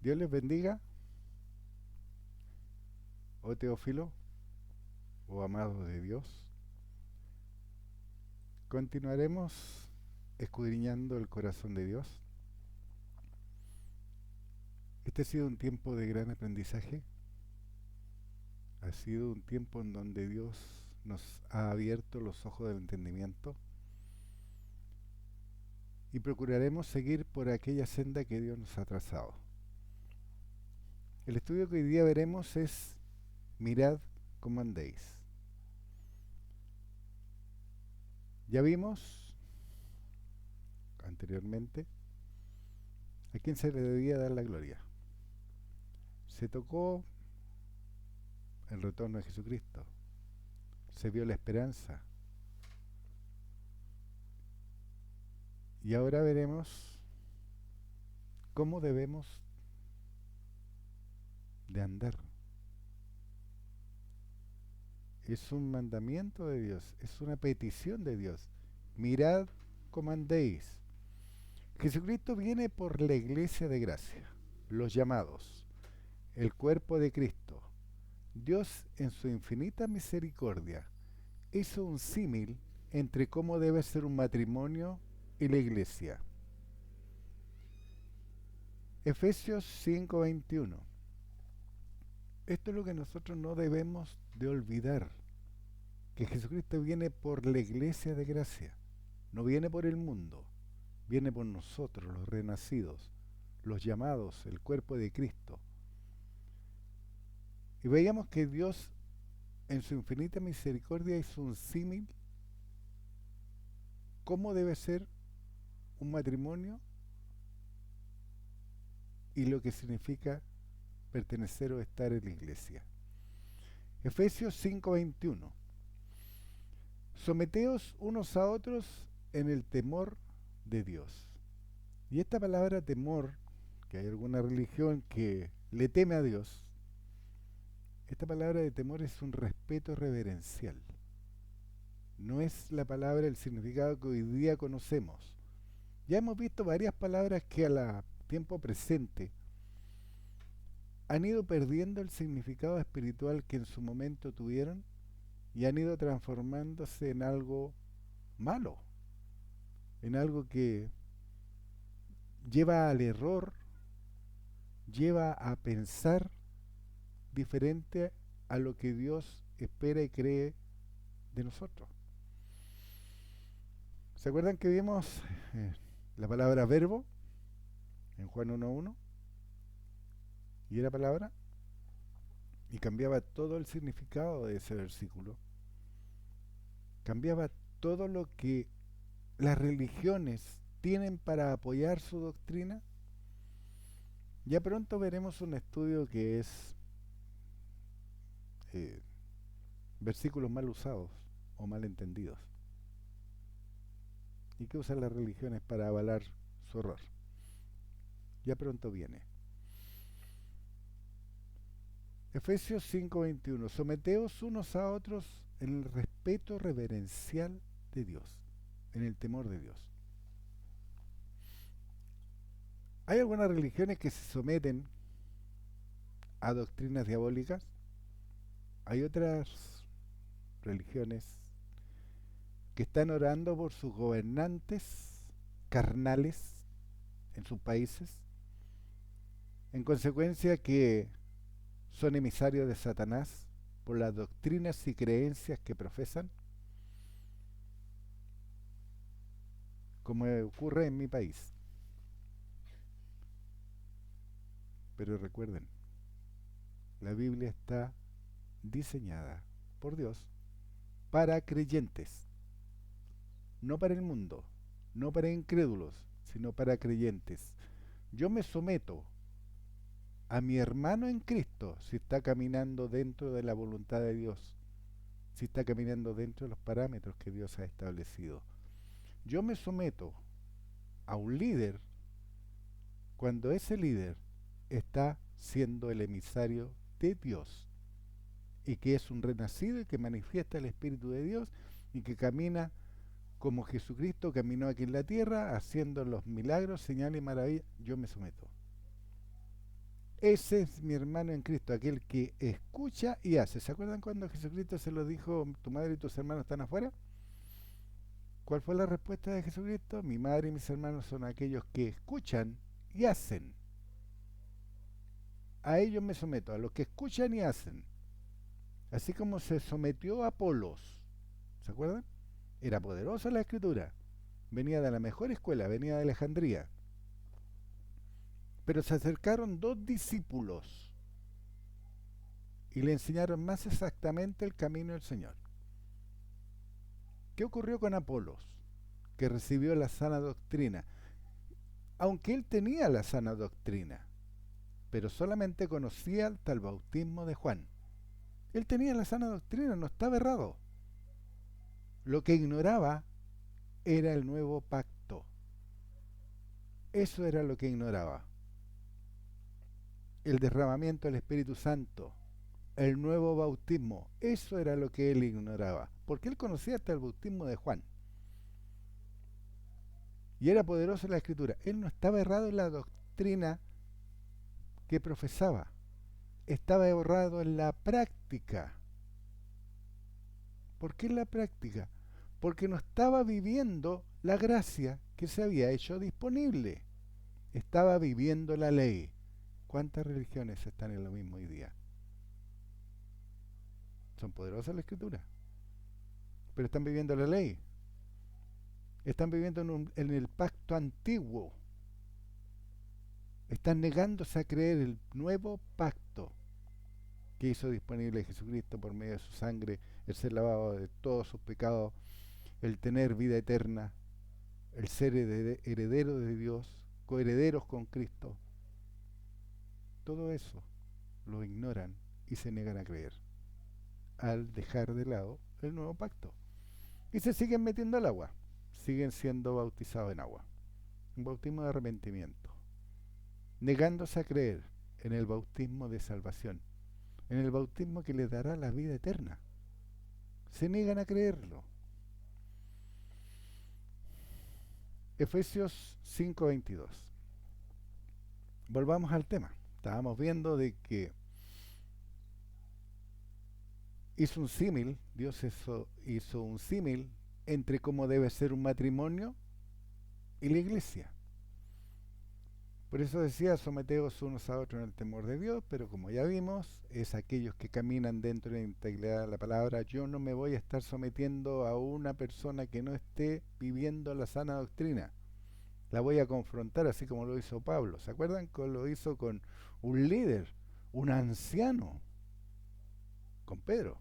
Dios les bendiga, oh Teófilo, oh amados de Dios. Continuaremos escudriñando el corazón de Dios. Este ha sido un tiempo de gran aprendizaje. Ha sido un tiempo en donde Dios nos ha abierto los ojos del entendimiento y procuraremos seguir por aquella senda que Dios nos ha trazado. El estudio que hoy día veremos es Mirad cómo andéis. Ya vimos anteriormente a quién se le debía dar la gloria. Se tocó el retorno de Jesucristo, se vio la esperanza. Y ahora veremos cómo debemos de andar. Es un mandamiento de Dios, es una petición de Dios. Mirad cómo andéis. Jesucristo viene por la iglesia de gracia, los llamados, el cuerpo de Cristo. Dios, en su infinita misericordia, hizo un símil entre cómo debe ser un matrimonio y la iglesia. Efesios 5:21. Esto es lo que nosotros no debemos de olvidar, que Jesucristo viene por la iglesia de gracia, no viene por el mundo, viene por nosotros, los renacidos, los llamados, el cuerpo de Cristo. Y veíamos que Dios, en su infinita misericordia, hizo un símil cómo debe ser un matrimonio y lo que significa pertenecer o estar en la iglesia. Efesios 5:21. Someteos unos a otros en el temor de Dios. Y esta palabra temor, que hay alguna religión que le teme a Dios, esta palabra de temor es un respeto reverencial. No es la palabra, el significado que hoy día conocemos. Ya hemos visto varias palabras que a tiempo presente han ido perdiendo el significado espiritual que en su momento tuvieron y han ido transformándose en algo malo, en algo que lleva al error, lleva a pensar diferente a lo que Dios espera y cree de nosotros. ¿Se acuerdan que vimos la palabra verbo en Juan 1:1? Y era palabra y cambiaba todo el significado de ese versículo. Cambiaba todo lo que las religiones tienen para apoyar su doctrina. Ya pronto veremos un estudio que es eh, versículos mal usados o mal entendidos y que usan las religiones para avalar su error. Ya pronto viene. Efesios 5:21. Someteos unos a otros en el respeto reverencial de Dios, en el temor de Dios. Hay algunas religiones que se someten a doctrinas diabólicas. Hay otras religiones que están orando por sus gobernantes carnales en sus países, en consecuencia que son emisarios de Satanás por las doctrinas y creencias que profesan, como ocurre en mi país. Pero recuerden, la Biblia está diseñada por Dios para creyentes, no para el mundo, no para incrédulos, sino para creyentes. Yo me someto a mi hermano en Cristo si está caminando dentro de la voluntad de Dios, si está caminando dentro de los parámetros que Dios ha establecido. Yo me someto a un líder cuando ese líder está siendo el emisario de Dios y que es un renacido y que manifiesta el Espíritu de Dios y que camina como Jesucristo caminó aquí en la tierra haciendo los milagros, señales y maravillas. Yo me someto. Ese es mi hermano en Cristo, aquel que escucha y hace. ¿Se acuerdan cuando Jesucristo se lo dijo, tu madre y tus hermanos están afuera? ¿Cuál fue la respuesta de Jesucristo? Mi madre y mis hermanos son aquellos que escuchan y hacen. A ellos me someto, a los que escuchan y hacen. Así como se sometió a Apolos. ¿Se acuerdan? Era poderosa la escritura. Venía de la mejor escuela, venía de Alejandría. Pero se acercaron dos discípulos y le enseñaron más exactamente el camino del Señor. ¿Qué ocurrió con Apolos? Que recibió la sana doctrina, aunque él tenía la sana doctrina, pero solamente conocía hasta el bautismo de Juan. Él tenía la sana doctrina, no estaba errado. Lo que ignoraba era el nuevo pacto. Eso era lo que ignoraba. El derramamiento del Espíritu Santo, el nuevo bautismo, eso era lo que él ignoraba, porque él conocía hasta el bautismo de Juan. Y era poderoso en la escritura. Él no estaba errado en la doctrina que profesaba, estaba errado en la práctica. ¿Por qué en la práctica? Porque no estaba viviendo la gracia que se había hecho disponible. Estaba viviendo la ley. ¿Cuántas religiones están en lo mismo hoy día? Son poderosas la escritura, pero están viviendo la ley. Están viviendo en el pacto antiguo. Están negándose a creer el nuevo pacto que hizo disponible Jesucristo por medio de su sangre, el ser lavado de todos sus pecados, el tener vida eterna, el ser heredero de Dios, coherederos con Cristo. Todo eso lo ignoran y se niegan a creer al dejar de lado el nuevo pacto. Y se siguen metiendo al agua, siguen siendo bautizados en agua. Un bautismo de arrepentimiento, negándose a creer en el bautismo de salvación, en el bautismo que les dará la vida eterna. Se niegan a creerlo. Efesios 5:22. Volvamos al tema. Estábamos viendo de que hizo un símil, Dios hizo un símil entre cómo debe ser un matrimonio y la iglesia. Por eso decía, someteos unos a otros en el temor de Dios, pero como ya vimos, es aquellos que caminan dentro de la integridad de la palabra. Yo no me voy a estar sometiendo a una persona que no esté viviendo la sana doctrina. La voy a confrontar así como lo hizo Pablo. ¿Se acuerdan? Lo hizo con un líder, un anciano, con Pedro.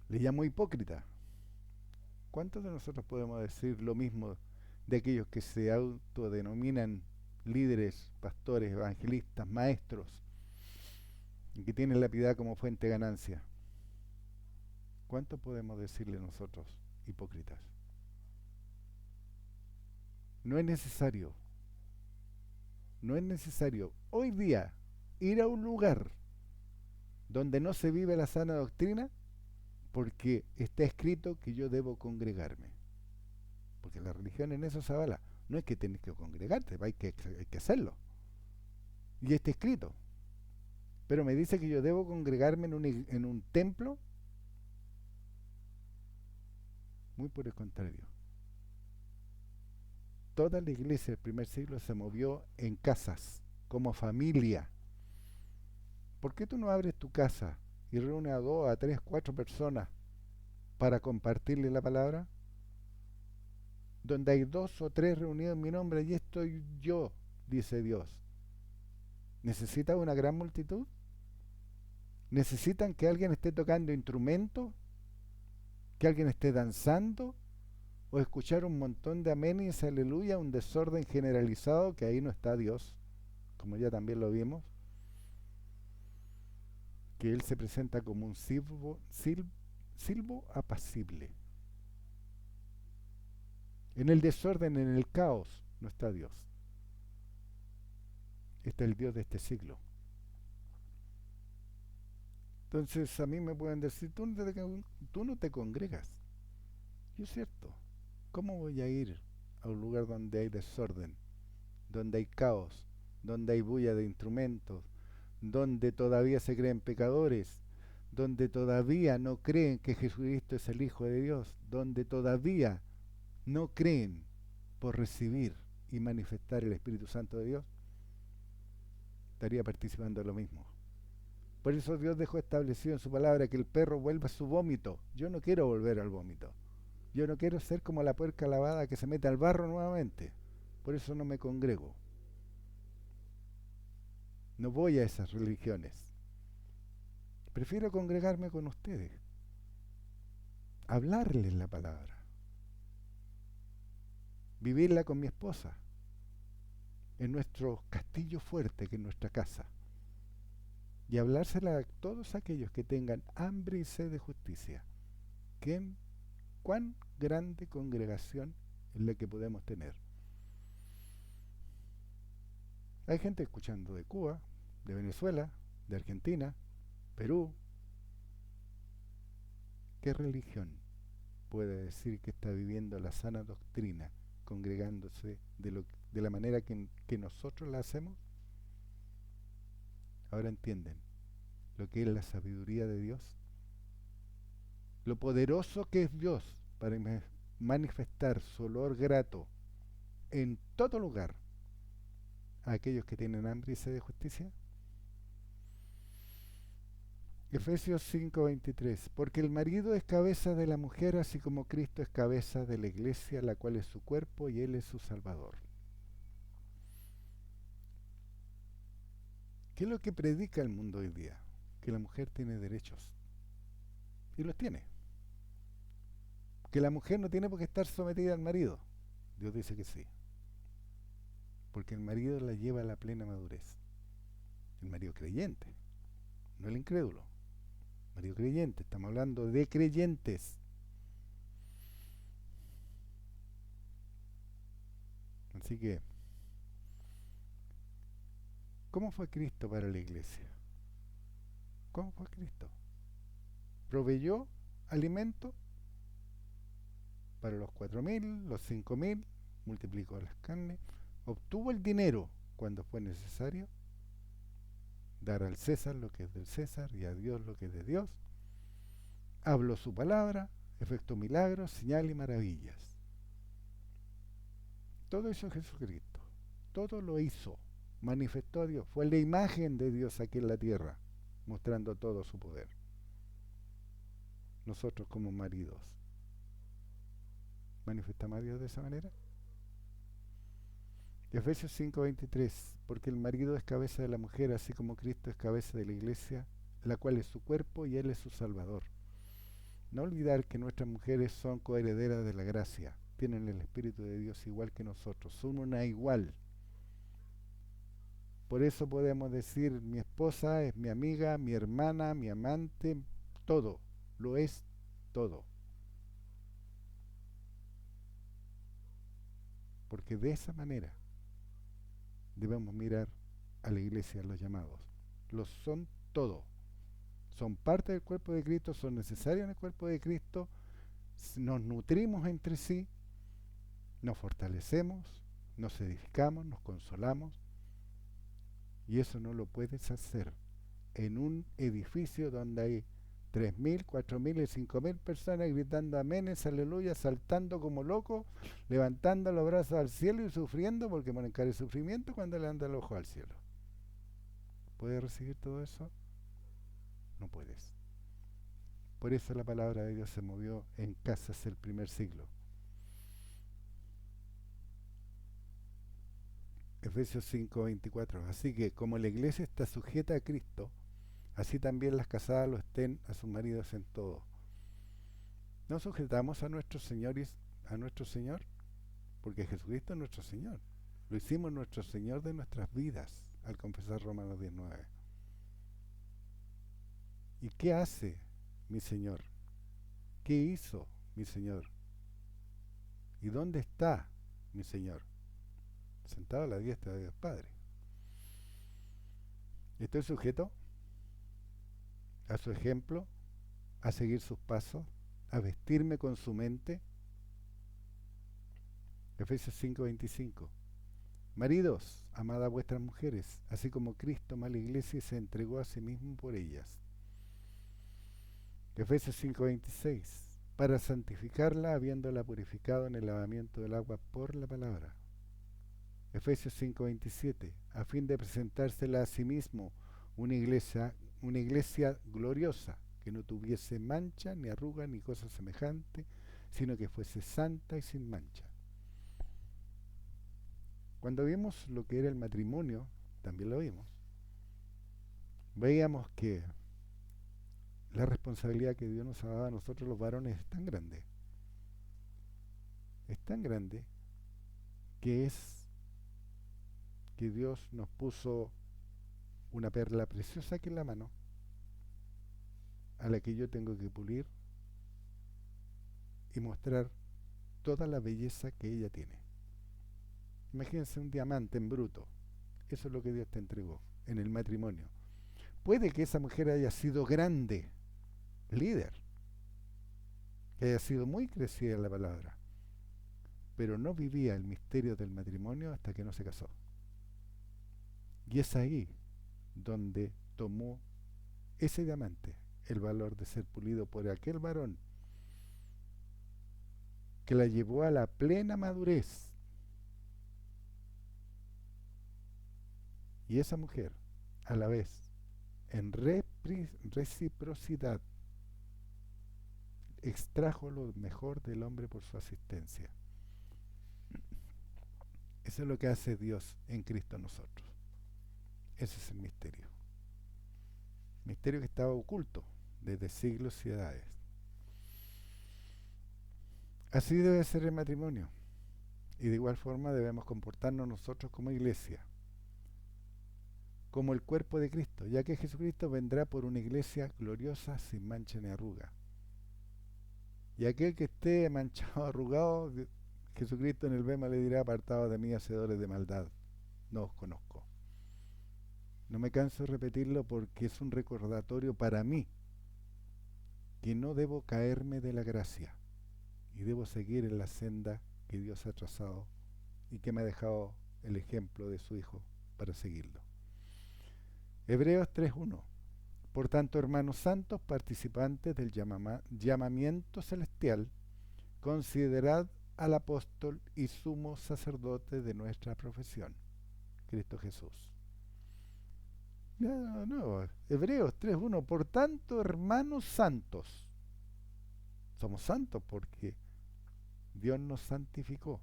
Le llamó hipócrita. ¿Cuántos de nosotros podemos decir lo mismo de aquellos que se autodenominan líderes, pastores, evangelistas, maestros, y que tienen la piedad como fuente de ganancia? ¿Cuánto podemos decirle nosotros hipócritas? No es necesario, no es necesario hoy día ir a un lugar donde no se vive la sana doctrina, porque está escrito que yo debo congregarme. Porque la religión en eso se avala. No es que tenés que congregarte, hay que hacerlo. Y está escrito. Pero me dice que yo debo congregarme en un templo. Muy por el contrario. Toda la iglesia del primer siglo se movió en casas, como familia. ¿Por qué tú no abres tu casa y reúnes a 2, a 3, 4 personas para compartirle la palabra? Donde hay 2 o 3 reunidos en mi nombre, y estoy yo, dice Dios. ¿Necesitas una gran multitud? ¿Necesitan que alguien esté tocando instrumentos? ¿Que alguien esté danzando? ¿O escuchar un montón de aménes, aleluya, un desorden generalizado, que ahí no está Dios, como ya también lo vimos? Que Él se presenta como un silbo apacible. En el desorden, en el caos, no está Dios. Está el Dios de este siglo. Entonces a mí me pueden decir, tú no te congregas. Y es cierto. ¿Cómo voy a ir a un lugar donde hay desorden, donde hay caos, donde hay bulla de instrumentos, donde todavía se creen pecadores, donde todavía no creen que Jesucristo es el Hijo de Dios, donde todavía no creen por recibir y manifestar el Espíritu Santo de Dios, estaría participando de lo mismo. Por eso Dios dejó establecido en su palabra que el perro vuelva a su vómito. Yo no quiero volver al vómito. Yo no quiero ser como la puerca lavada que se mete al barro nuevamente. Por eso no me congrego. No voy a esas religiones. Prefiero congregarme con ustedes. Hablarles la palabra. Vivirla con mi esposa. En nuestro castillo fuerte, que es nuestra casa. Y hablársela a todos aquellos que tengan hambre y sed de justicia. ¿Cuán grande congregación es la que podemos tener? Hay gente escuchando de Cuba, de Venezuela, de Argentina, Perú. ¿Qué religión puede decir que está viviendo la sana doctrina, congregándose de la manera que nosotros la hacemos? Ahora entienden lo que es la sabiduría de Dios, lo poderoso que es Dios para manifestar su olor grato en todo lugar a aquellos que tienen hambre y sed de justicia. Efesios 5:23, porque el marido es cabeza de la mujer, así como Cristo es cabeza de la iglesia, la cual es su cuerpo y Él es su Salvador. ¿Qué es lo que predica el mundo hoy día? Que la mujer tiene derechos. Y los tiene. Que la mujer no tiene por qué estar sometida al marido. Dios dice que sí. Porque el marido la lleva a la plena madurez. El marido creyente, no el incrédulo. Marido creyente, estamos hablando de creyentes. Así que, ¿cómo fue Cristo para la iglesia? ¿Cómo fue Cristo? Proveyó alimento para los 4.000, los 5.000, multiplicó las carnes, obtuvo el dinero cuando fue necesario, dar al César lo que es del César y a Dios lo que es de Dios, habló su palabra, efectuó milagros, señales y maravillas. Todo hizo Jesucristo, todo lo hizo, manifestó a Dios, fue la imagen de Dios aquí en la tierra, mostrando todo su poder. Nosotros como maridos, ¿manifestamos a Dios de esa manera? Efesios 5:23, porque el marido es cabeza de la mujer, así como Cristo es cabeza de la iglesia, la cual es su cuerpo y Él es su Salvador. No olvidar que nuestras mujeres son coherederas de la gracia, tienen el Espíritu de Dios igual que nosotros, son una igual. Por eso podemos decir, mi esposa es mi amiga, mi hermana, mi amante, todo, lo es todo. Porque de esa manera debemos mirar a la iglesia, a los llamados. Los son todo. Son parte del cuerpo de Cristo, son necesarios en el cuerpo de Cristo, nos nutrimos entre sí, nos fortalecemos, nos edificamos, nos consolamos, y eso no lo puedes hacer en un edificio donde hay 3.000, 4.000 y 5.000 personas gritando aménes, aleluya, saltando como locos, levantando los brazos al cielo y sufriendo porque van a encarar el sufrimiento cuando le anda el ojo al cielo. ¿Puedes recibir todo eso? No puedes. Por eso la palabra de Dios se movió en casas el primer siglo. Efesios 5:24. Así que como la iglesia está sujeta a Cristo, así también las casadas lo estén a sus maridos en todo. ¿No sujetamos a nuestro Señor Porque Jesucristo es nuestro Señor. Lo hicimos nuestro Señor de nuestras vidas al confesar Romanos 19. ¿Y qué hace mi Señor? ¿Qué hizo mi Señor? ¿Y dónde está mi Señor? Sentado a la diestra de Dios Padre. ¿Estoy sujeto a su ejemplo, a seguir sus pasos, a vestirme con su mente? Efesios 5:25. Maridos, amad a vuestras mujeres, así como Cristo amó a la iglesia y se entregó a sí mismo por ellas. Efesios 5:26, para santificarla habiéndola purificado en el lavamiento del agua por la palabra. Efesios 5:27, a fin de presentársela a sí mismo una iglesia gloriosa, que no tuviese mancha, ni arruga, ni cosa semejante, sino que fuese santa y sin mancha. Cuando vimos lo que era el matrimonio, también lo vimos, veíamos que la responsabilidad que Dios nos ha dado a nosotros los varones es tan grande que es que Dios nos puso una perla preciosa aquí en la mano, a la que yo tengo que pulir y mostrar toda la belleza que ella tiene. Imagínense un diamante en bruto. Eso es lo que Dios te entregó en el matrimonio. Puede que esa mujer haya sido grande, líder, que haya sido muy crecida en la palabra, pero no vivía el misterio del matrimonio hasta que no se casó. Y es ahí donde tomó ese diamante el valor de ser pulido por aquel varón que la llevó a la plena madurez. Y esa mujer, a la vez, en reciprocidad, extrajo lo mejor del hombre por su asistencia. Eso es lo que hace Dios en Cristo en nosotros. Ese es el misterio. Misterio que estaba oculto desde siglos y edades. Así debe ser el matrimonio. Y de igual forma debemos comportarnos nosotros como iglesia, como el cuerpo de Cristo, ya que Jesucristo vendrá por una iglesia gloriosa, sin mancha ni arruga. Y aquel que esté manchado, arrugado, Jesucristo en el bema le dirá: apartados de mí, hacedores de maldad, no os conozco. No me canso de repetirlo porque es un recordatorio para mí que no debo caerme de la gracia y debo seguir en la senda que Dios ha trazado y que me ha dejado el ejemplo de su Hijo para seguirlo. Hebreos 3:1. Por tanto, hermanos santos, participantes del llamamiento celestial, considerad al apóstol y sumo sacerdote de nuestra profesión, Cristo Jesús. No, Hebreos 3:1. Por tanto, hermanos santos, somos santos porque Dios nos santificó.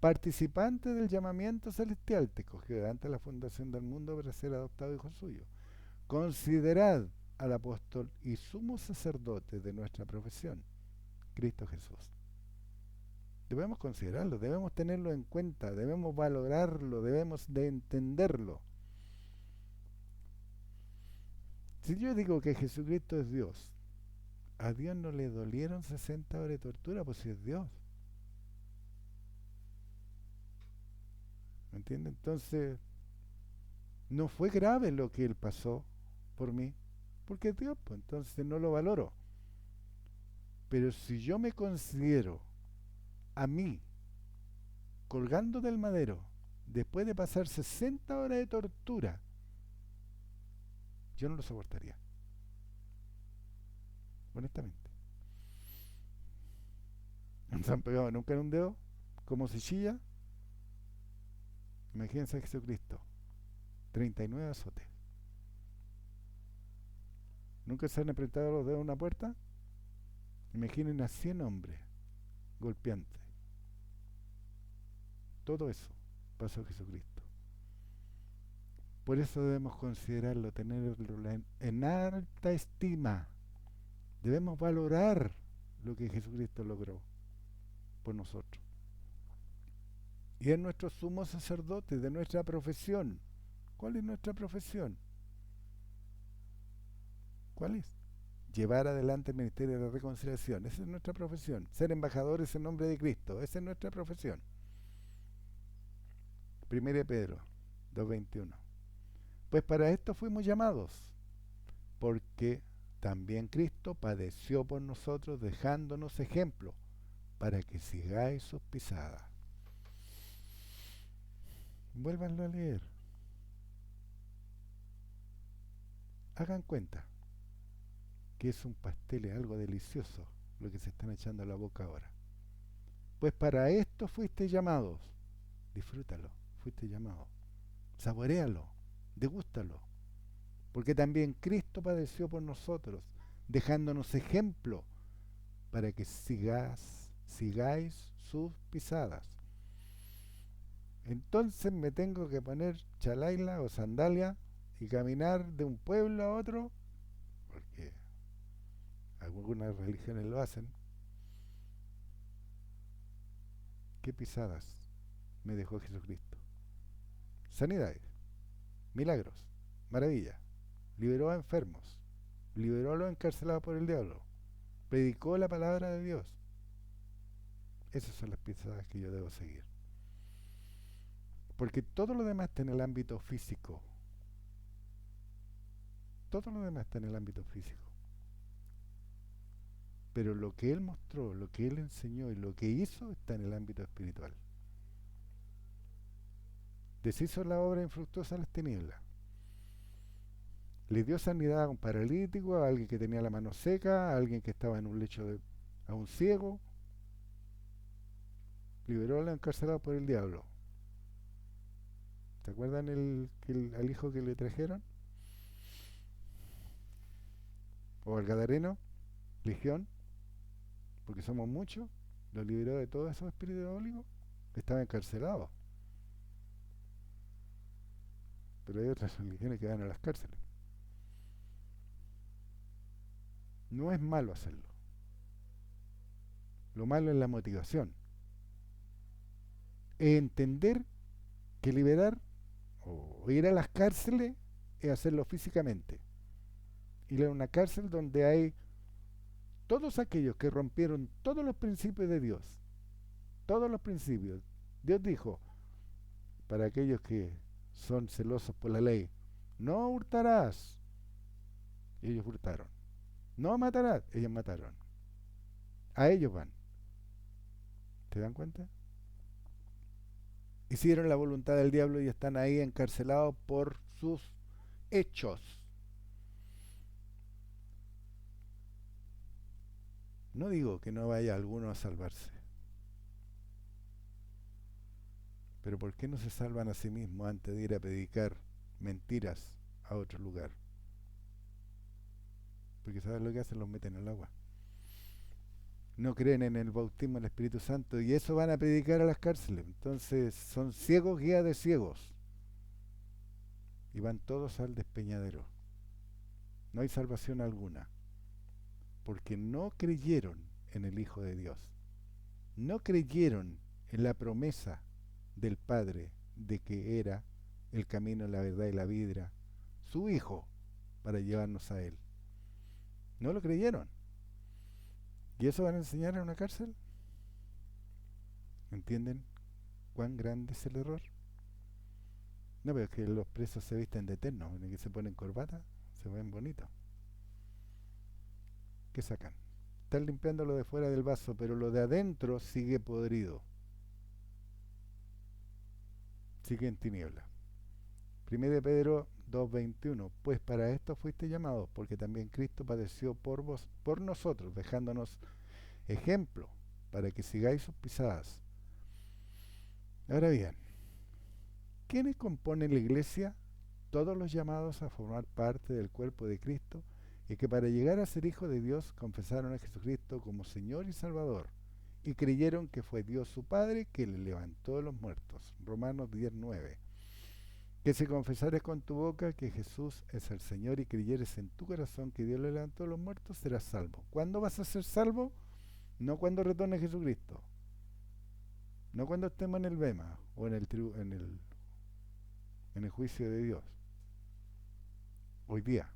Participante del llamamiento celestial, te escogió antes de la fundación del mundo para ser adoptado hijo suyo. Considerad al apóstol y sumo sacerdote de nuestra profesión, Cristo Jesús. Debemos considerarlo, debemos tenerlo en cuenta, debemos valorarlo, debemos de entenderlo. Si yo digo que Jesucristo es Dios, a Dios no le dolieron 60 horas de tortura, pues si es Dios. ¿Me entiende? Entonces, no fue grave lo que Él pasó por mí, porque es Dios, pues entonces no lo valoro. Pero si yo me considero a mí colgando del madero, después de pasar 60 horas de tortura, yo no lo soportaría. Honestamente. ¿No se han pegado nunca en un dedo? Como si chilla. Imagínense a Jesucristo. 39 azotes. ¿Nunca se han apretado los dedos a una puerta? Imaginen a 100 hombres golpeantes. Todo eso pasó a Jesucristo. Por eso debemos considerarlo, tenerlo en alta estima. Debemos valorar lo que Jesucristo logró por nosotros. Y es nuestro sumo sacerdote de nuestra profesión. ¿Cuál es nuestra profesión? ¿Cuál es? Llevar adelante el ministerio de la reconciliación. Esa es nuestra profesión. Ser embajadores en nombre de Cristo. Esa es nuestra profesión. 1 Pedro 2:21. Pues para esto fuimos llamados, porque también Cristo padeció por nosotros, dejándonos ejemplo, para que sigáis sus pisadas. Vuélvanlo a leer. Hagan cuenta que es un pastel, es algo delicioso lo que se están echando a la boca ahora. Pues para esto fuiste llamados. Disfrútalo, fuiste llamado. Saboréalo, degústalo. Porque también Cristo padeció por nosotros, dejándonos ejemplo para que sigáis sus pisadas. Entonces me tengo que poner chalaila o sandalia y caminar de un pueblo a otro, porque algunas religiones lo hacen. ¿Qué pisadas me dejó Jesucristo? Sanidades, milagros, maravillas. Liberó a enfermos, liberó a los encarcelados por el diablo, predicó la palabra de Dios. Esas son las pisadas que yo debo seguir. Porque todo lo demás está en el ámbito físico. Todo lo demás está en el ámbito físico. Pero lo que Él mostró, lo que Él enseñó y lo que hizo está en el ámbito espiritual. Deshizo la obra infructuosa a las tinieblas. Le dio sanidad a un paralítico, a alguien que tenía la mano seca, a alguien que estaba en un lecho a un ciego. Liberó al encarcelado por el diablo. ¿Se acuerdan al hijo que le trajeron? O al gadareno, legión, porque somos muchos, lo liberó de todos esos espíritus diabólicos. Estaba encarcelado. Pero hay otras religiones que van a las cárceles. No es malo hacerlo. Lo malo es la motivación. Es entender que liberar o ir a las cárceles es hacerlo físicamente. Ir a una cárcel donde hay todos aquellos que rompieron todos los principios de Dios. Todos los principios. Dios dijo, para aquellos que son celosos por la ley, no hurtarás. Ellos hurtaron. No matarás. Ellos mataron. A ellos van. ¿Te dan cuenta? Hicieron la voluntad del diablo y están ahí encarcelados por sus hechos. No digo que no vaya alguno a salvarse, pero ¿por qué no se salvan a sí mismos antes de ir a predicar mentiras a otro lugar? Porque ¿sabes lo que hacen? Los meten al agua. No creen en el bautismo del Espíritu Santo y eso van a predicar a las cárceles. Entonces son ciegos guía de ciegos y van todos al despeñadero. No hay salvación alguna porque no creyeron en el Hijo de Dios. No creyeron en la promesa del Padre de que era el camino, la verdad y la vida, su Hijo, para llevarnos a Él. No lo creyeron. ¿Y eso van a enseñar en una cárcel? ¿Entienden cuán grande es el error? No, pero es que los presos se visten de eterno, que se ponen corbata, se ven bonitos. ¿Qué sacan? Están limpiando lo de fuera del vaso, pero lo de adentro sigue podrido. Sigue en tiniebla. 1 de Pedro 2:21, pues para esto fuiste llamados, porque también Cristo padeció por nosotros, dejándonos ejemplo para que sigáis sus pisadas. Ahora bien, ¿quiénes componen la iglesia? Todos los llamados a formar parte del cuerpo de Cristo y que para llegar a ser hijos de Dios confesaron a Jesucristo como Señor y Salvador y creyeron que fue Dios su Padre que le levantó de los muertos. Romanos 10:9. Que si confesares con tu boca que Jesús es el Señor y creyeres en tu corazón que Dios le levantó de los muertos, serás salvo. ¿Cuándo vas a ser salvo? No cuando retorne Jesucristo. No cuando estemos en el bema o en el juicio de Dios. Hoy día.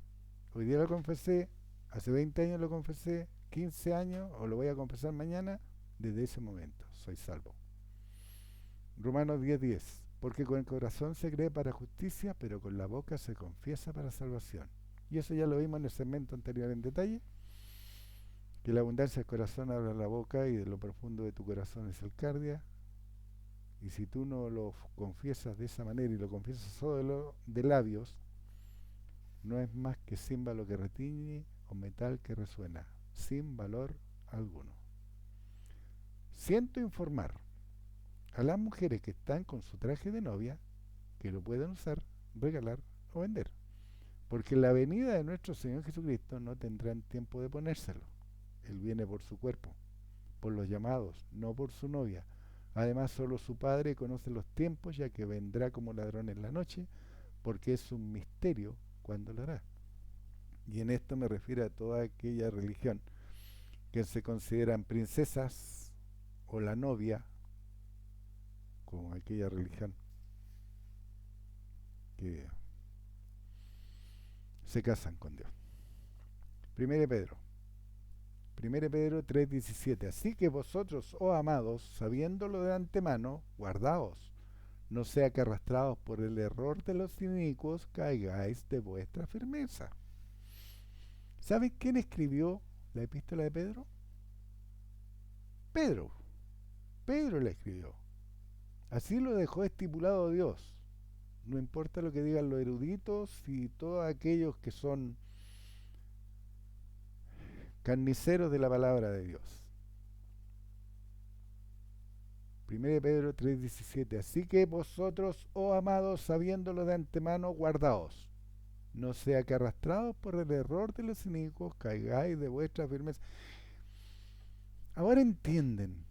Hoy día lo confesé, hace 20 años lo confesé, 15 años, o lo voy a confesar mañana, desde ese momento soy salvo. Romanos 10:10. Porque con el corazón se cree para justicia, pero con la boca se confiesa para salvación. Y eso ya lo vimos en el segmento anterior en detalle, que la abundancia del corazón habla la boca y de lo profundo de tu corazón es el cardia. Y si tú no lo confiesas de esa manera y lo confiesas solo de labios, no es más que címbalo que retiñe o metal que resuena, sin valor alguno. Siento informar a las mujeres que están con su traje de novia que lo pueden usar, regalar o vender. Porque en la venida de nuestro Señor Jesucristo no tendrán tiempo de ponérselo. Él viene por su cuerpo, por los llamados, no por su novia. Además, solo su Padre conoce los tiempos, ya que vendrá como ladrón en la noche, porque es un misterio cuándo lo hará. Y en esto me refiero a toda aquella religión que se consideran princesas o la novia, como aquella religión que se casan con Dios. 1 Pedro 1 Pedro 3:17. Así que vosotros, oh amados, sabiéndolo de antemano, guardaos, no sea que arrastrados por el error de los inicuos caigáis de vuestra firmeza. ¿Saben quién escribió la epístola de Pedro? Pedro. Pedro la escribió. Así lo dejó estipulado Dios. No importa lo que digan los eruditos y todos aquellos que son carniceros de la palabra de Dios. 1 Pedro 3:17. Así que vosotros, oh amados, sabiéndolo de antemano, guardaos. No sea que arrastrados por el error de los inicuos caigáis de vuestra firmeza. Ahora entienden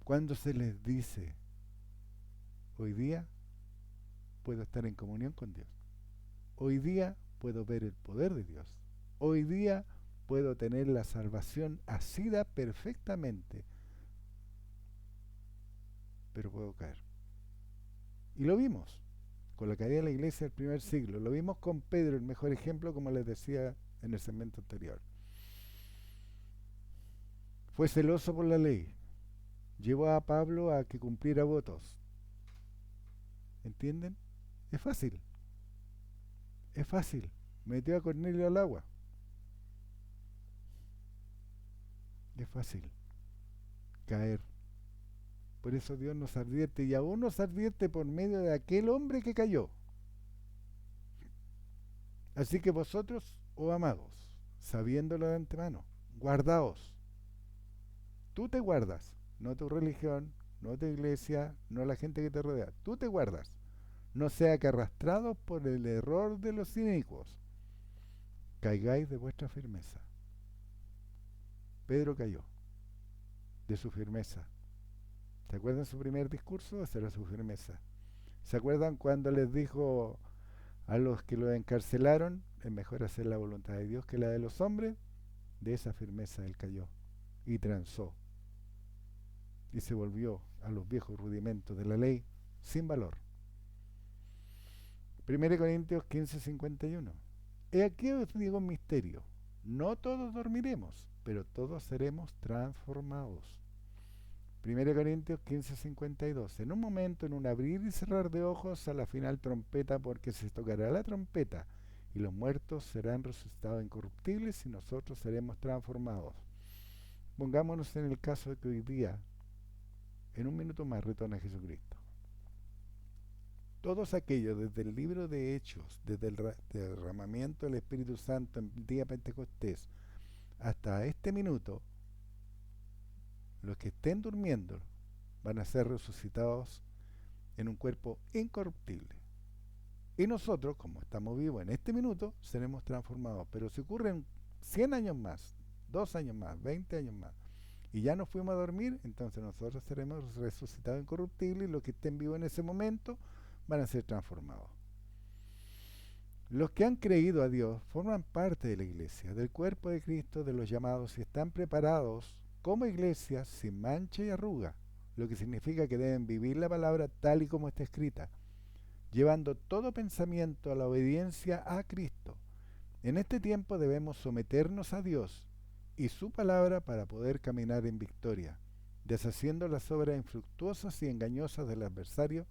cuando se les dice, hoy día puedo estar en comunión con Dios. Hoy día puedo ver el poder de Dios. Hoy día puedo tener la salvación asida perfectamente, pero puedo caer. Y lo vimos con la caída de la iglesia del primer siglo. Lo vimos con Pedro, el mejor ejemplo, como les decía en el segmento anterior. Fue celoso por la ley. Llevó a Pablo a que cumpliera votos. ¿Entienden? Es fácil. Es fácil. Metió a Cornelio al agua. Es fácil caer. Por eso Dios nos advierte, y aún nos advierte por medio de aquel hombre que cayó. Así que vosotros, oh amados, sabiéndolo de antemano, guardaos. Tú te guardas, no tu religión, no tu iglesia, no la gente que te rodea. Tú te guardas. No sea que arrastrados por el error de los inicuos, caigáis de vuestra firmeza. Pedro cayó de su firmeza. ¿Se acuerdan su primer discurso? Esa era su firmeza. ¿Se acuerdan cuando les dijo a los que lo encarcelaron, es mejor hacer la voluntad de Dios que la de los hombres? De esa firmeza él cayó y transó. Y se volvió a los viejos rudimentos de la ley sin valor. 1 Corintios 15:51. He aquí os digo un misterio. No todos dormiremos, pero todos seremos transformados. 1 Corintios 15:52. En un momento, en un abrir y cerrar de ojos, a la final trompeta, porque se tocará la trompeta, y los muertos serán resucitados incorruptibles y nosotros seremos transformados. Pongámonos en el caso de que hoy día, en un minuto más, retorna Jesucristo. Todos aquellos, desde el libro de Hechos, desde el derramamiento del Espíritu Santo en el día Pentecostés, hasta este minuto, los que estén durmiendo van a ser resucitados en un cuerpo incorruptible. Y nosotros, como estamos vivos en este minuto, seremos transformados. Pero si ocurren 100 años más, 2 años más, 20 años más, y ya nos fuimos a dormir, entonces nosotros seremos resucitados incorruptibles y los que estén vivos en ese momento van a ser transformados. Los que han creído a Dios forman parte de la iglesia, del cuerpo de Cristo, de los llamados, y están preparados como iglesia sin mancha y arruga, lo que significa que deben vivir la palabra tal y como está escrita, llevando todo pensamiento a la obediencia a Cristo. En este tiempo debemos someternos a Dios y su palabra para poder caminar en victoria, deshaciendo las obras infructuosas y engañosas del adversario,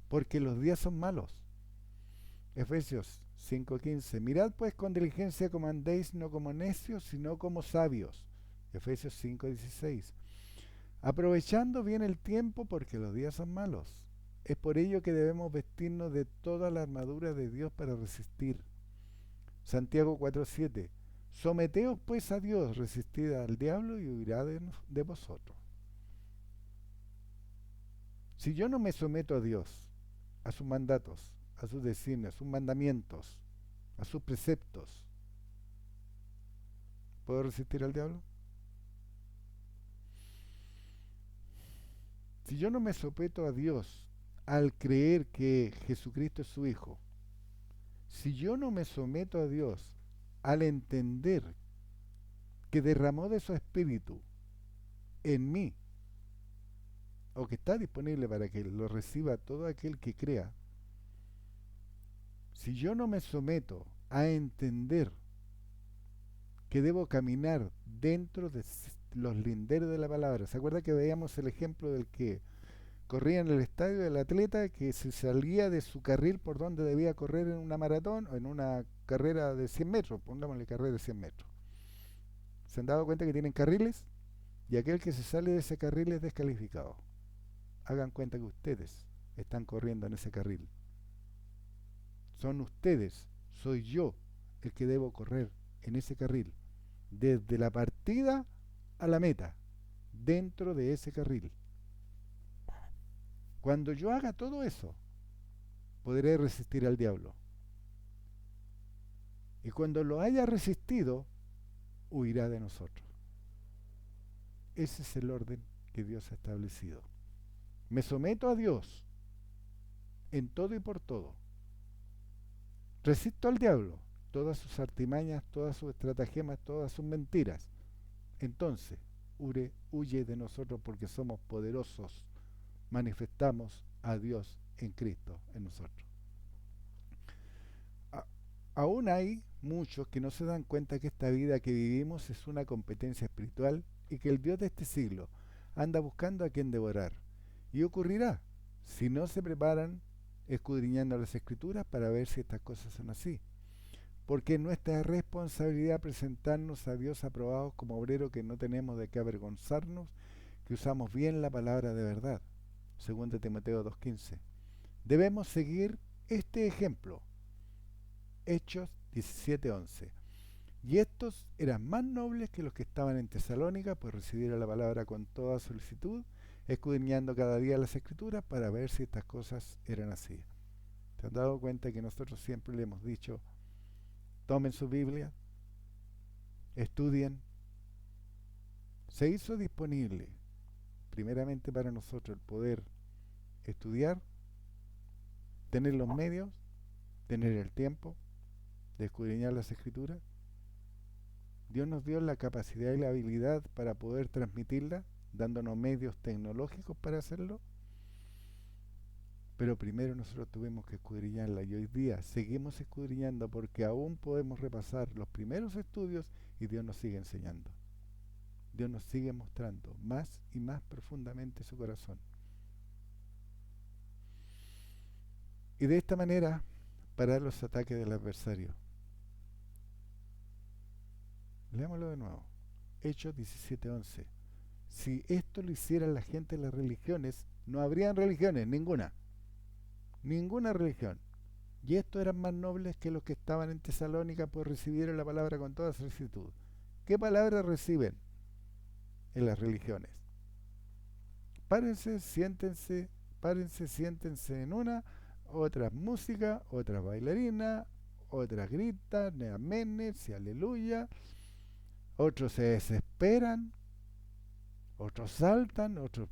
porque los días son malos. Efesios 5:15. Mirad pues con diligencia como andéis, no como necios, sino como sabios. Efesios 5:16. aprovechando bien el tiempo porque los días son malos. Es por ello que debemos vestirnos de toda la armadura de Dios para resistir. Santiago 4:7. Someteos pues a Dios, resistid al diablo y huirá de vosotros. Si yo no me someto a Dios, a sus mandatos, a sus designios, a sus mandamientos, a sus preceptos, ¿puedo resistir al diablo? Si yo no me someto a Dios al creer que Jesucristo es su Hijo, si yo no me someto a Dios al entender que derramó de su Espíritu en mí, o que está disponible para que lo reciba todo aquel que crea, si yo no me someto a entender que debo caminar dentro de los linderos de la palabra. ¿Se acuerda que veíamos el ejemplo del que corría en el estadio, del atleta que se salía de su carril por donde debía correr en una maratón o en una carrera de 100 metros? Pongámosle carrera de 100 metros. ¿Se han dado cuenta que tienen carriles? Y aquel que se sale de ese carril es descalificado. Hagan cuenta que ustedes están corriendo en ese carril. Son ustedes, soy yo el que debo correr en ese carril, desde la partida a la meta, dentro de ese carril. Cuando yo haga todo eso, podré resistir al diablo. Y cuando lo haya resistido, huirá de nosotros. Ese es el orden que Dios ha establecido. Me someto a Dios en todo y por todo. Resisto al diablo, todas sus artimañas, todas sus estratagemas, todas sus mentiras. Entonces, huye de nosotros porque somos poderosos. Manifestamos a Dios en Cristo, en nosotros. Aún hay muchos que no se dan cuenta que esta vida que vivimos es una competencia espiritual y que el Dios de este siglo anda buscando a quien devorar. Y ocurrirá si no se preparan escudriñando las Escrituras para ver si estas cosas son así. Porque es nuestra responsabilidad presentarnos a Dios aprobados como obreros que no tenemos de qué avergonzarnos, que usamos bien la palabra de verdad. 2 Timoteo 2:15. Debemos seguir este ejemplo. Hechos 17:11. Y estos eran más nobles que los que estaban en Tesalónica, pues recibieron la palabra con toda solicitud, escudriñando cada día las Escrituras para ver si estas cosas eran así. ¿Te has dado cuenta que nosotros siempre le hemos dicho, tomen su Biblia, estudien? Se hizo disponible primeramente para nosotros el poder estudiar, tener los medios, tener el tiempo de escudriñar las Escrituras. Dios nos dio la capacidad y la habilidad para poder transmitirla, dándonos medios tecnológicos para hacerlo. Pero primero nosotros tuvimos que escudriñarla y hoy día seguimos escudriñando porque aún podemos repasar los primeros estudios y Dios nos sigue enseñando. Dios nos sigue mostrando más y más profundamente su corazón. Y de esta manera parar los ataques del adversario. Leámoslo de nuevo. Hechos 17:11. Si esto lo hicieran la gente de las religiones, no habrían religiones, ninguna. Ninguna religión. Y estos eran más nobles que los que estaban en Tesalónica, pues recibieron la palabra con toda solicitud. ¿Qué palabra reciben en las religiones? Párense, siéntense en una, otras música, otras bailarinas, otras gritan, amenes y aleluya, otros se desesperan, otros saltan, otros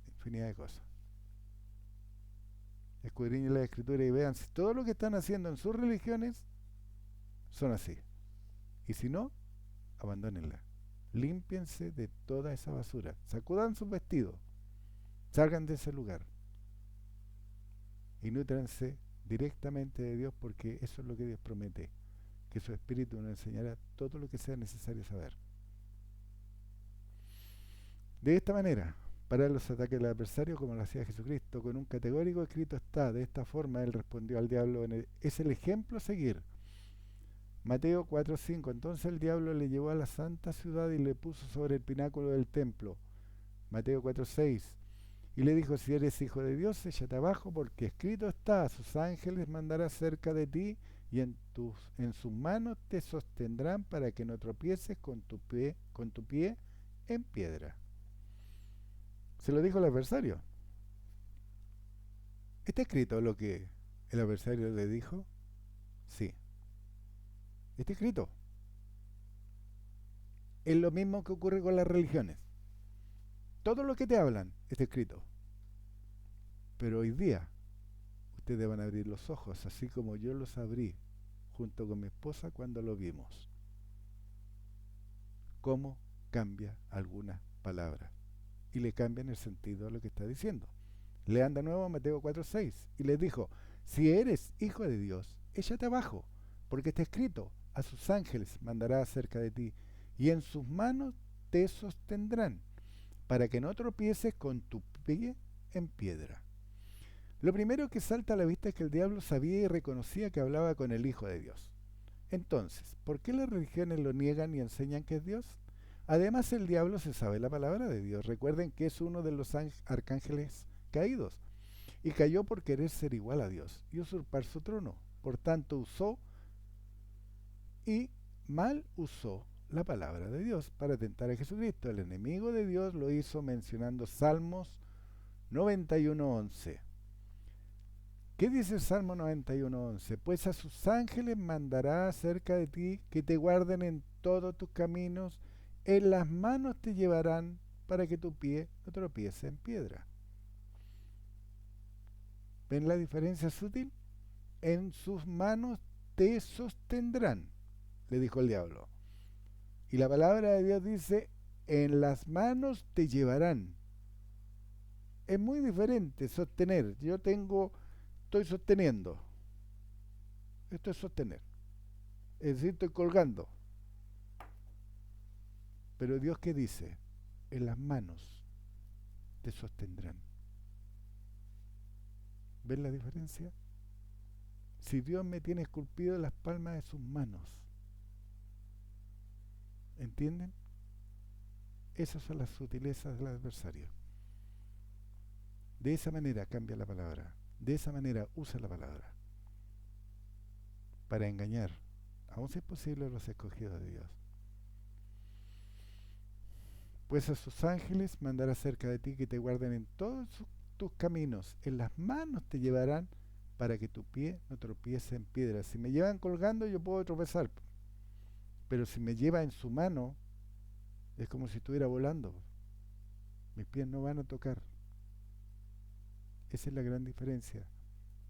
infinidad de cosas. Escudriñen la Escritura y vean si todo lo que están haciendo en sus religiones son así. Y si no, abandónenla. Límpiense de toda esa basura. Sacudan sus vestidos. Salgan de ese lugar. Y nútranse directamente de Dios porque eso es lo que Dios promete. Que su Espíritu nos enseñará todo lo que sea necesario saber. De esta manera, parar los ataques del adversario como lo hacía Jesucristo, con un categórico escrito está. De esta forma él respondió al diablo, es el ejemplo a seguir. Mateo 4:5. Entonces el diablo le llevó a la santa ciudad y le puso sobre el pináculo del templo. Mateo 4:6. Y le dijo, si eres hijo de Dios, échate abajo, porque escrito está, a sus ángeles mandará cerca de ti, y en sus manos te sostendrán para que no tropieces con tu pie en piedra. Se lo dijo el adversario. ¿Está escrito lo que el adversario le dijo? Sí. Está escrito. Es lo mismo que ocurre con las religiones. Todo lo que te hablan está escrito. Pero hoy día ustedes van a abrir los ojos, así como yo los abrí junto con mi esposa cuando lo vimos. Cómo cambia alguna palabra. Y le cambian el sentido a lo que está diciendo. Lean de nuevo Mateo 4:6. Y les dijo, si eres hijo de Dios, échate abajo, porque está escrito, a sus ángeles mandará acerca de ti, y en sus manos te sostendrán, para que no tropieces con tu pie en piedra. Lo primero que salta a la vista es que el diablo sabía y reconocía que hablaba con el Hijo de Dios. Entonces, ¿por qué las religiones lo niegan y enseñan que es Dios? Además, el diablo se sabe la palabra de Dios. Recuerden que es uno de los arcángeles caídos y cayó por querer ser igual a Dios y usurpar su trono. Por tanto, usó y mal usó la palabra de Dios para tentar a Jesucristo. El enemigo de Dios lo hizo mencionando Salmos 91:11. ¿Qué dice el Salmo 91:11? Pues a sus ángeles mandará cerca de ti que te guarden en todos tus caminos, en las manos te llevarán para que tu pie no tropiece en piedra. ¿Ven la diferencia sutil? En sus manos te sostendrán, le dijo el diablo. Y la palabra de Dios dice, en las manos te llevarán. Es muy diferente sostener. Estoy sosteniendo. Esto es sostener. Es decir, estoy colgando. Pero Dios, ¿qué dice? En las manos te sostendrán. ¿Ven la diferencia? Si Dios me tiene esculpido en las palmas de sus manos, ¿entienden? Esas son las sutilezas del adversario. De esa manera cambia la palabra. De esa manera usa la palabra. Para engañar, aun si es posible, a los escogidos de Dios. Pues a sus ángeles mandará cerca de ti que te guarden en todos tus caminos. En las manos te llevarán para que tu pie no tropiece en piedra. Si me llevan colgando, yo puedo tropezar. Pero si me lleva en su mano, es como si estuviera volando. Mis pies no van a tocar. Esa es la gran diferencia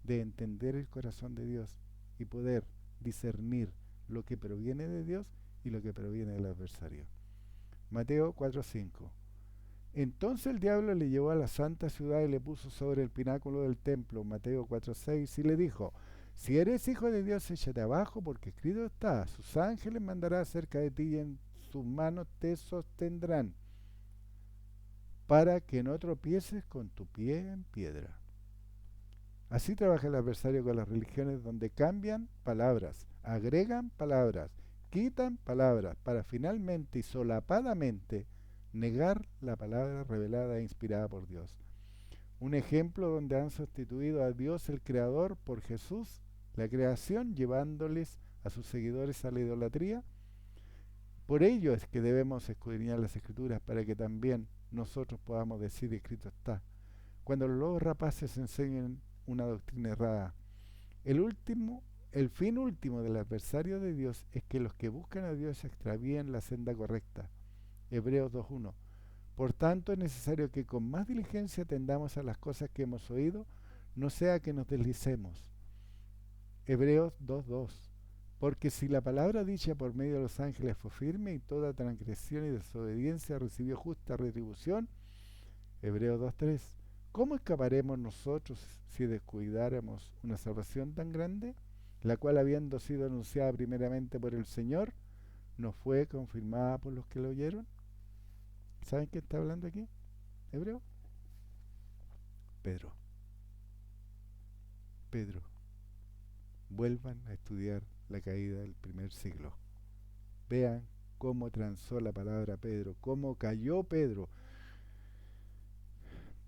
de entender el corazón de Dios y poder discernir lo que proviene de Dios y lo que proviene del adversario. Mateo 4:5. Entonces el diablo le llevó a la santa ciudad y le puso sobre el pináculo del templo, Mateo 4:6, y le dijo, si eres hijo de Dios, échate abajo, porque escrito está, sus ángeles mandará cerca de ti y en sus manos te sostendrán, para que no tropieces con tu pie en piedra. Así trabaja el adversario con las religiones, donde cambian palabras, agregan palabras, quitan palabras, para finalmente y solapadamente negar la palabra revelada e inspirada por Dios. Un ejemplo donde han sustituido a Dios el Creador por Jesús, la creación, llevándoles a sus seguidores a la idolatría. Por ello es que debemos escudriñar las Escrituras para que también nosotros podamos decir, escrito está. Cuando los lobos rapaces enseñan una doctrina errada, el fin último del adversario de Dios es que los que buscan a Dios extravíen la senda correcta. Hebreos 2:1. Por tanto, es necesario que con más diligencia atendamos a las cosas que hemos oído, no sea que nos deslicemos. Hebreos 2:2. Porque si la palabra dicha por medio de los ángeles fue firme y toda transgresión y desobediencia recibió justa retribución, Hebreos 2:3. ¿Cómo escaparemos nosotros si descuidáramos una salvación tan grande, la cual habiendo sido anunciada primeramente por el Señor, no fue confirmada por los que lo oyeron? ¿Saben quién está hablando aquí? ¿Hebreo? Pedro. Pedro. Vuelvan a estudiar la caída del primer siglo. Vean cómo transó la palabra Pedro, cómo cayó Pedro.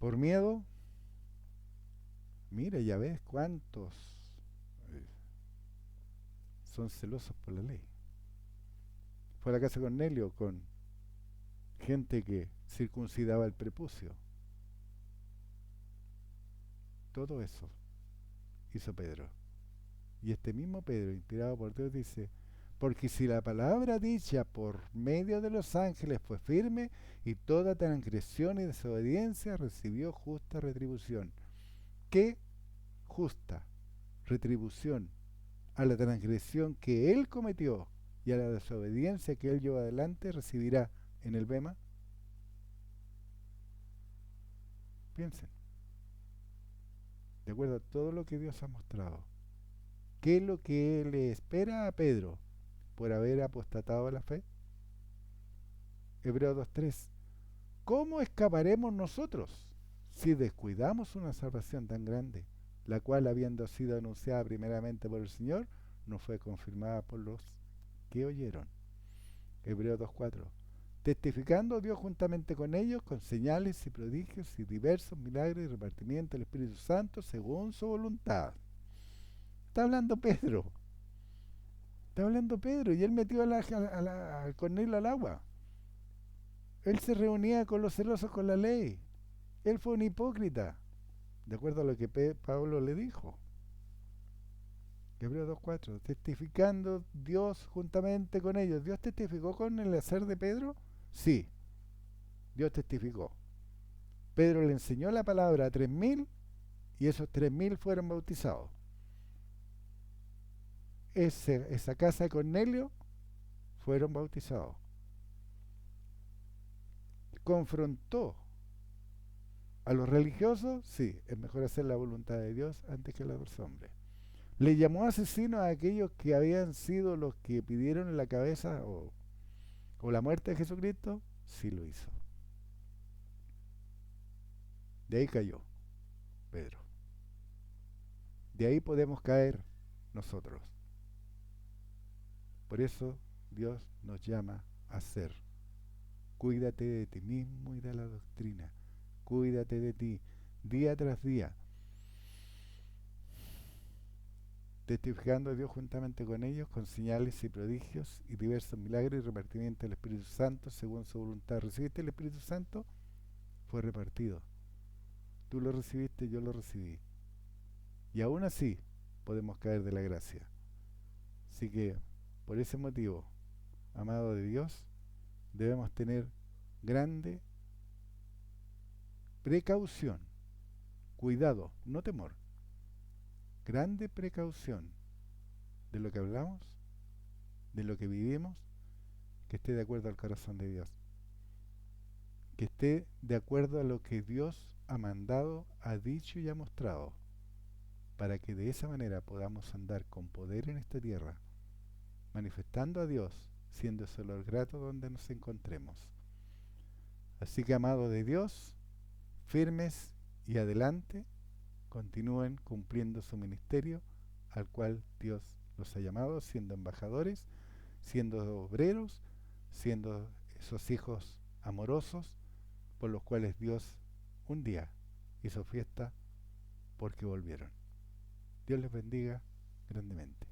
por miedo. Mira, ya ves cuántos eh, son celosos por la ley. Fue a la casa de Cornelio con gente que circuncidaba el prepucio. Todo eso hizo Pedro. Y este mismo Pedro, inspirado por Dios, dice, porque si la palabra dicha por medio de los ángeles fue firme, y toda transgresión y desobediencia recibió justa retribución. ¿Qué justa retribución a la transgresión que él cometió y a la desobediencia que él llevó adelante recibirá en el Bema? Piensen, de acuerdo a todo lo que Dios ha mostrado, ¿qué es lo que le espera a Pedro por haber apostatado a la fe? Hebreos 2:3. ¿Cómo escaparemos nosotros si descuidamos una salvación tan grande, la cual, habiendo sido anunciada primeramente por el Señor, no fue confirmada por los que oyeron? Hebreos 2:4. Testificando Dios juntamente con ellos, con señales y prodigios y diversos milagros y repartimiento del Espíritu Santo según su voluntad. Está hablando Pedro. Está hablando Pedro y él metió a Cornelio al agua. Él se reunía con los celosos con la ley. Él fue un hipócrita, de acuerdo a lo que Pablo le dijo. Hebreos 2:4, testificando Dios juntamente con ellos. ¿Dios testificó con el hacer de Pedro? Sí, Dios testificó. Pedro le enseñó la palabra a 3.000 y esos 3.000 fueron bautizados. Esa casa de Cornelio fueron bautizados. Confrontó a los religiosos, sí, es mejor hacer la voluntad de Dios antes que la de los hombres. Le llamó asesinos a aquellos que habían sido los que pidieron la cabeza o la muerte de Jesucristo, sí lo hizo. De ahí cayó Pedro. De ahí podemos caer nosotros. Por eso Dios nos llama a ser. Cuídate de ti mismo y de la doctrina. Cuídate de ti día tras día, testificando a Dios juntamente con ellos, con señales y prodigios y diversos milagros y repartimiento del Espíritu Santo según su voluntad. ¿Recibiste el Espíritu Santo? Fue repartido. Tú lo recibiste, yo lo recibí. Y aún así podemos caer de la gracia. Así que, por ese motivo, amado de Dios, debemos tener grande precaución, cuidado, no temor, grande precaución de lo que hablamos, de lo que vivimos, que esté de acuerdo al corazón de Dios, que esté de acuerdo a lo que Dios ha mandado, ha dicho y ha mostrado, para que de esa manera podamos andar con poder en esta tierra, manifestando a Dios, siendo ese olor grato donde nos encontremos. Así que, amado de Dios, firmes y adelante, continúen cumpliendo su ministerio al cual Dios los ha llamado, siendo embajadores, siendo obreros, siendo esos hijos amorosos por los cuales Dios un día hizo fiesta porque volvieron. Dios les bendiga grandemente.